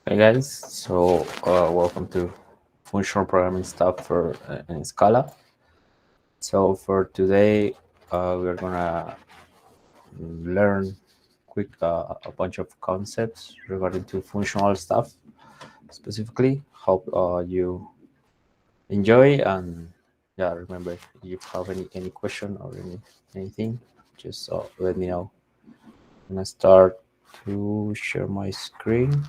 Hey guys, so welcome to functional programming stuff for in Scala. So for today, we're gonna learn quick a bunch of concepts regarding to functional stuff. Specifically, hope you enjoy, and yeah, remember if you have any question or anything, just let me know. I'm gonna start to share my screen.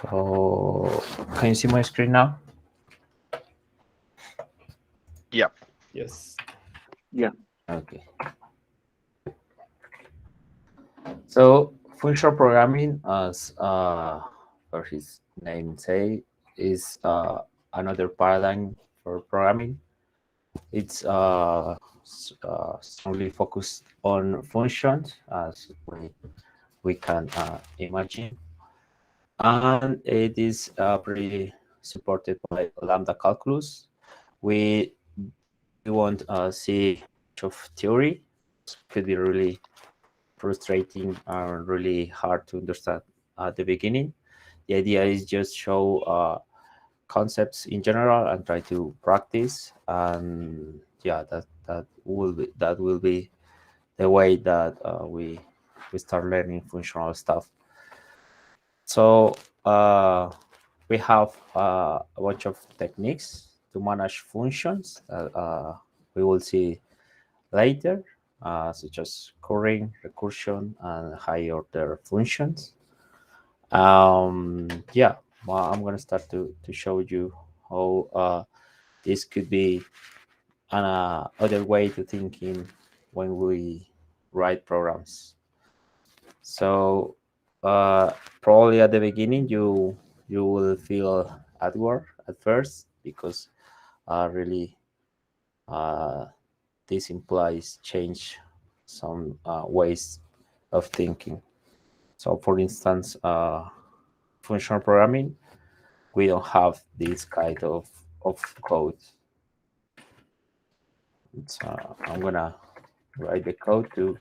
So can you see my screen now? Yeah. Yes. Yeah. Okay. So functional programming, as for his name say, is another paradigm for programming. It's strongly focused on functions, as we can imagine, and it is pretty supported by lambda calculus. We won't see much of theory. It could be really frustrating and really hard to understand at the beginning. The idea is just show concepts in general and try to practice, and yeah, that will be the way that we start learning functional stuff. So we have a bunch of techniques to manage functions that we will see later, such as currying, recursion, and high order functions. Yeah, well, I'm gonna start to show you how this could be an other way to thinking when we write programs. So probably at the beginning you will feel awkward at first because really uh, this implies change some ways of thinking. So for instance, functional programming, we don't have this kind of code. I'm gonna write the code to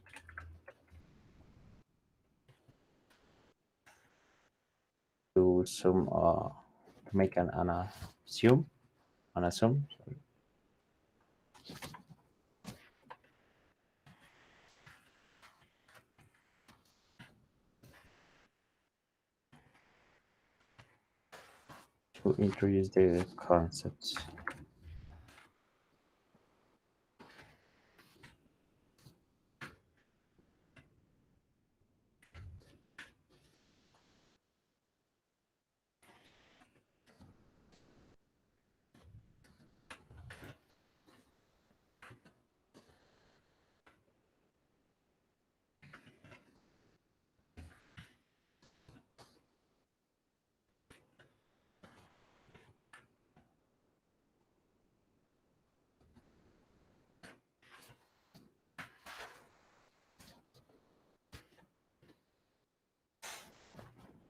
some to make an assume. Sorry. To introduce the concepts.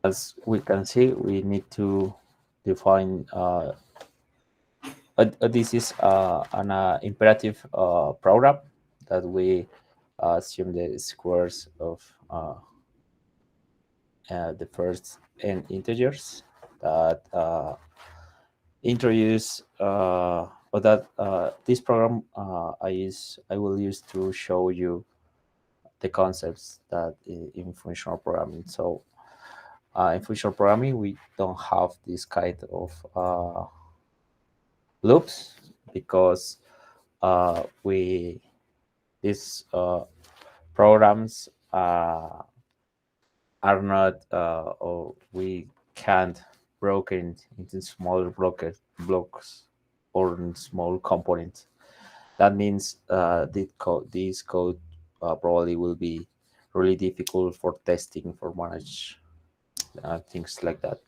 As we can see, we need to define this is an imperative program that we assume the squares of the first n integers that introduce or that this program I will use to show you the concepts that in functional programming. So in functional programming, we don't have this kind of loops because we these programs are not or we can't broken into smaller blocks or in small components. That means this code probably will be really difficult for testing, for manage things like that.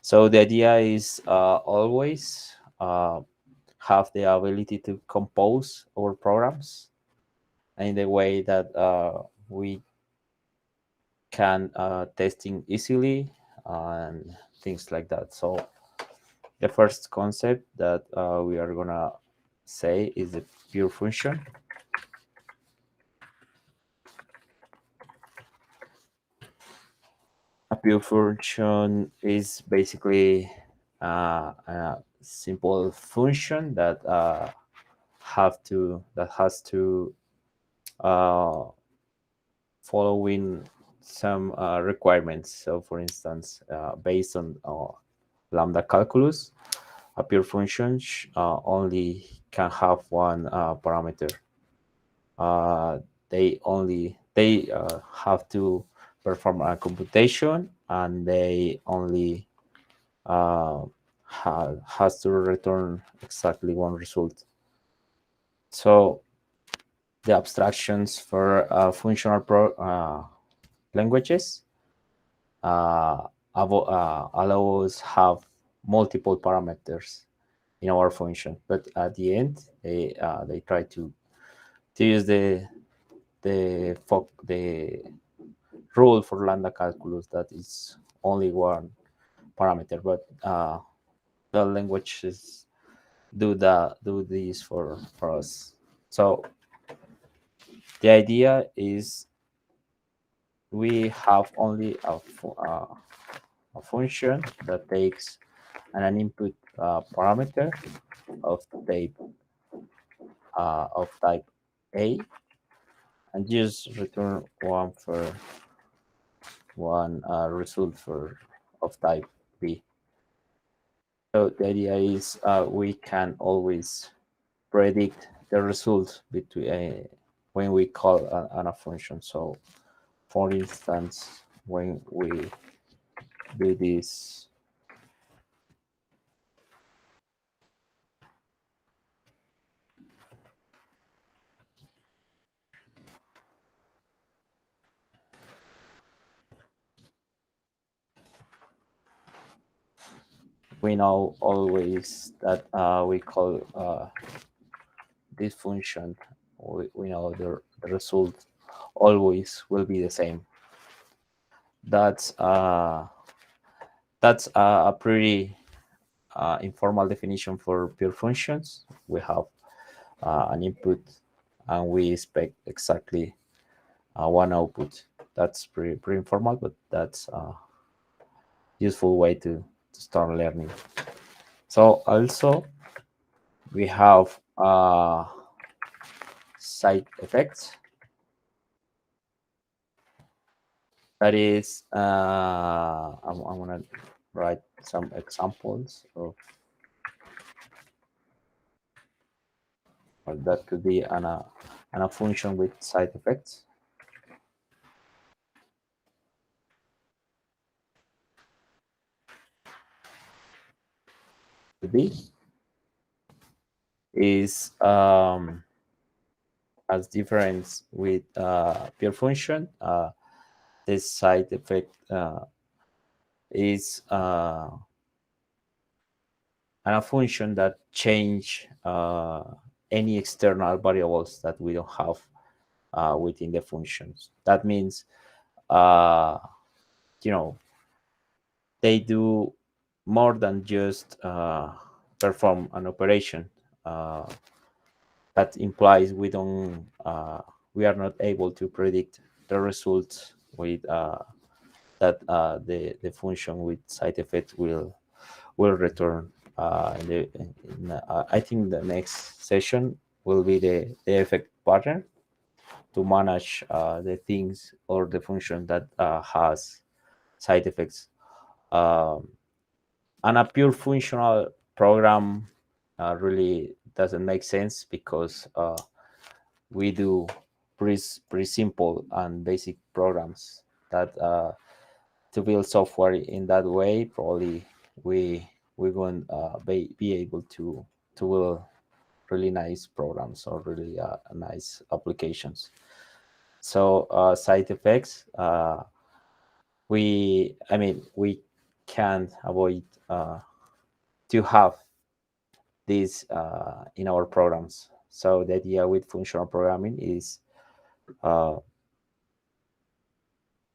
So the idea is always have the ability to compose our programs in the way that we can testing easily and things like that. So the first concept that we are gonna say is the pure function. A pure function is basically a simple function that has to uh, following some requirements. So, for instance, based on lambda calculus, a pure function only can have one parameter. Uh, they have to perform a computation, and they only has to return exactly one result. So the abstractions for functional languages allow us have multiple parameters in our function, but at the end they try to use the rule for lambda calculus that is only one parameter, but the languages do this for us. So the idea is we have only a function that takes an input parameter of type A, and just return one for one result for of type B. So the idea is we can always predict the result between when we call a function. So, for instance, when we do this, we know always that we call this function. We know the result always will be the same. That's uh, that's a pretty informal definition for pure functions. We have an input, and we expect exactly one output. That's pretty informal, but that's a useful way to start learning. So also we have side effects. That is, I'm gonna write some examples of, or that could be an a function with side effects. To be is as difference with pure function. This side effect is a function that change any external variables that we don't have within the functions. That means, uh, you know, they do more than just perform an operation. That implies we are not able to predict the results with that the function with side effect will return. I think the next session will be the effect pattern to manage the things or the function that has side effects. Um, and a pure functional program really doesn't make sense because we do pretty simple and basic programs that to build software in that way. Probably we won't be able to build really nice programs or really nice applications. So side effects, we can't avoid to have these in our programs. So the idea with functional programming is uh,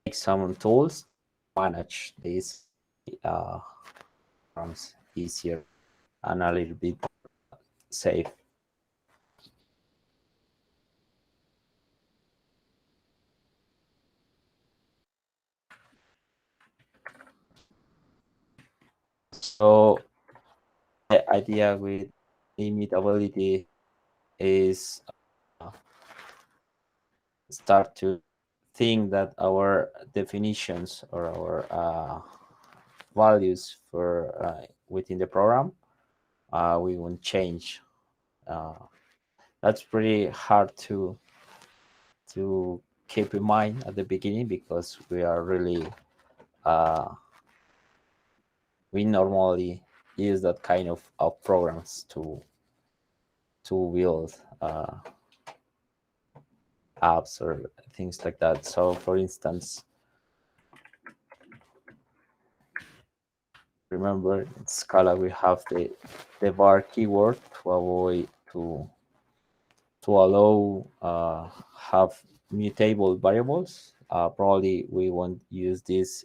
make some tools manage these uh, programs easier and a little bit safe. So the idea with immutability is start to think that our definitions or our values for within the program we won't change. Uh, that's pretty hard to keep in mind at the beginning because we are really uh, we normally use that kind of programs to build apps or things like that. So for instance, remember in Scala we have the var keyword to avoid to allow have mutable variables. Probably we won't use this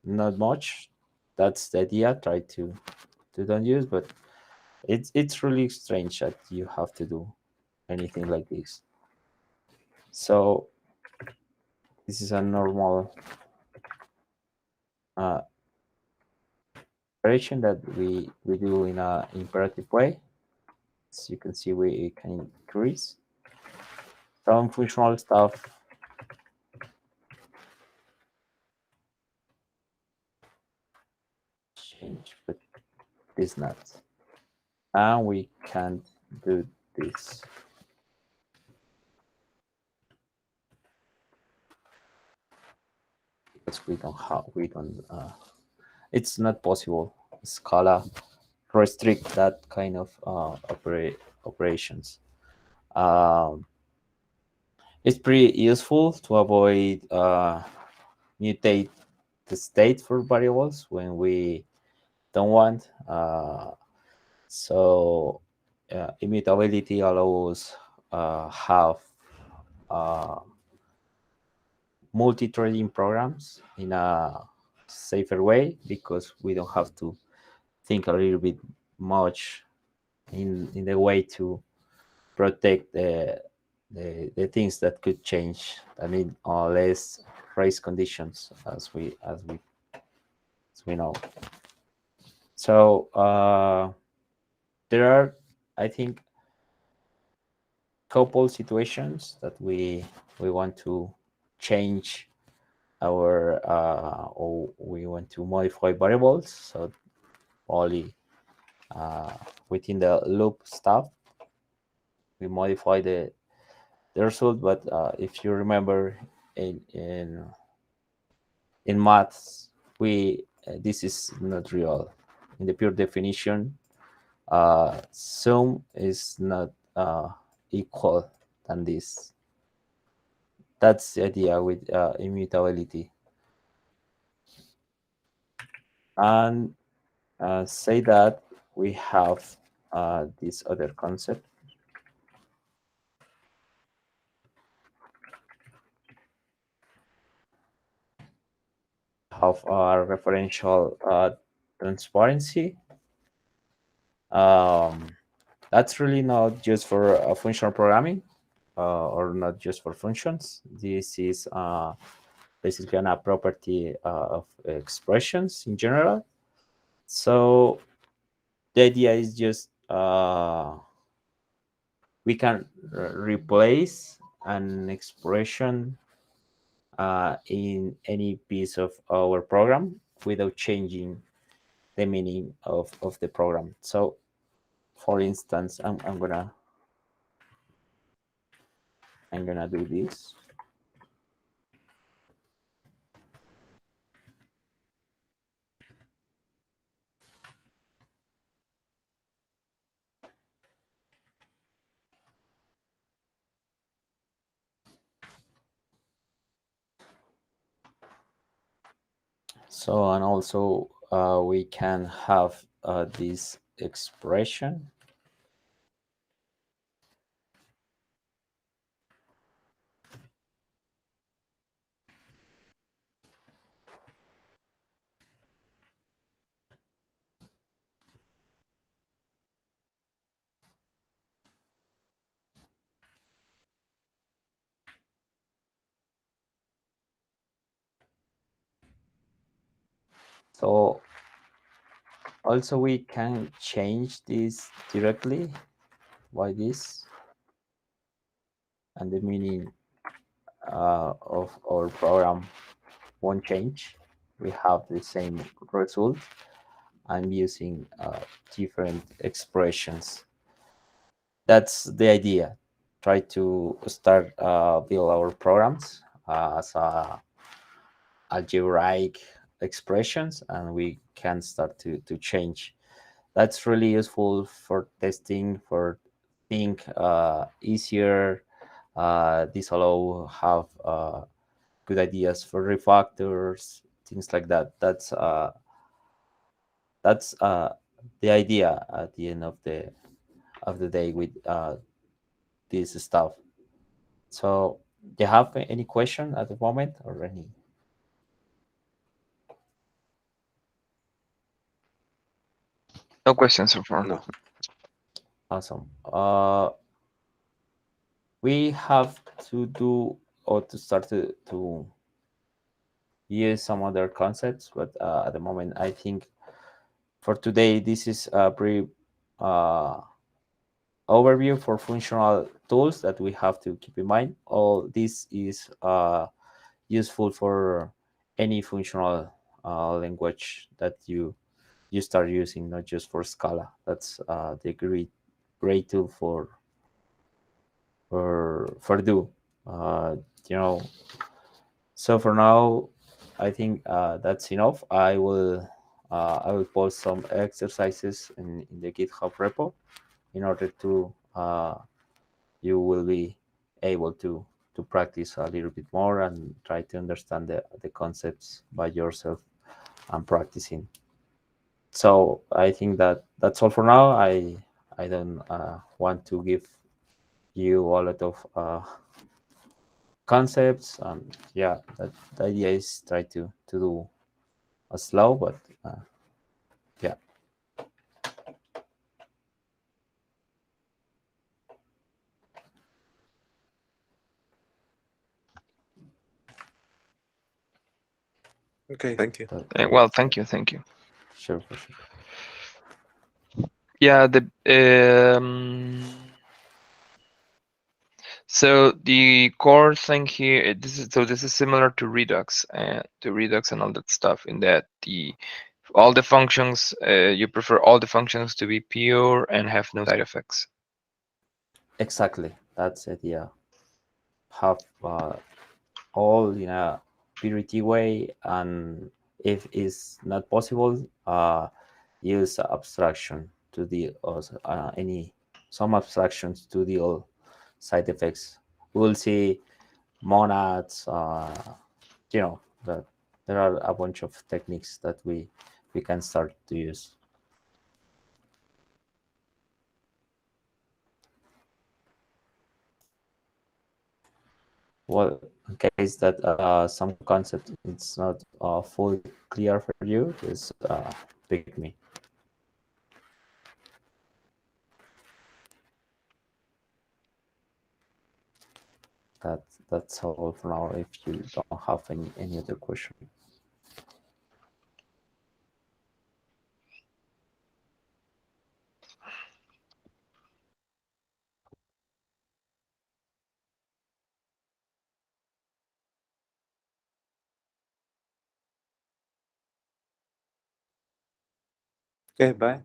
not much. That's the idea. Try to don't use, but it's really strange that you have to do anything like this. So this is a normal uh, operation that we do in a imperative way. As you can see, we can increase some functional stuff. Change, but this not. And we can't do this because we don't it's not possible. Scala restrict that kind of operations. Um, it's pretty useful to avoid mutate the state for variables when we don't want. So immutability allows have uh, multi-threading programs in a safer way because we don't have to think a little bit much in the way to protect the things that could change. I mean, less race conditions as we know. So there are, I think, couple situations that we want to change our or we want to modify variables. So only within the loop stuff we modify the result. But if you remember in maths, we this is not real. In the pure definition, sum is not equal than this. That's the idea with immutability. And say that we have this other concept of referential transparency. Um, that's really not just for functional programming or not just for functions. This is basically a property of expressions in general. So the idea is just we can replace an expression in any piece of our program without changing the meaning of the program. So for instance, I'm gonna do this. So and also we can have this expression. So Also, we can change this directly by this, and the meaning of our program won't change. We have the same result. I'm using different expressions. That's the idea. Try to start build our programs as algebraic expressions, and we can start to change. That's really useful for testing, for think easier. This allow have good ideas for refactors, things like that. That's the idea at the end of the day with this stuff. So, do you have any question at the moment or any? No questions so far. No. Awesome. We have to do or to start to use some other concepts, but at the moment, I think for today, this is a brief uh, overview for functional tools that we have to keep in mind. All this is useful for any functional language that you start using, not just for Scala. That's the great tool for do. Uh, you know, so for now, I think that's enough. I will post some exercises in the GitHub repo in order to you will be able to practice a little bit more and try to understand the concepts by yourself and practicing. So I think that that's all for now. I don't want to give you a lot of concepts. Yeah, the idea is try to do a slow, but yeah. Okay, thank you. Well, thank you, thank you. Sure, for sure. Yeah, the so the core thing here, this is similar to Redux and all that stuff. In that all the functions, you prefer all the functions to be pure and have no side effects. Exactly, that's the idea. Have all in a purity way, and if it's not possible, use abstraction to deal any some abstractions to deal side effects. We will see monads. You know that there are a bunch of techniques that we can start to use. Well, in case that some concept it's not fully clear for you, just pick me. That that's all for now. If you don't have any other question. Okay, bye.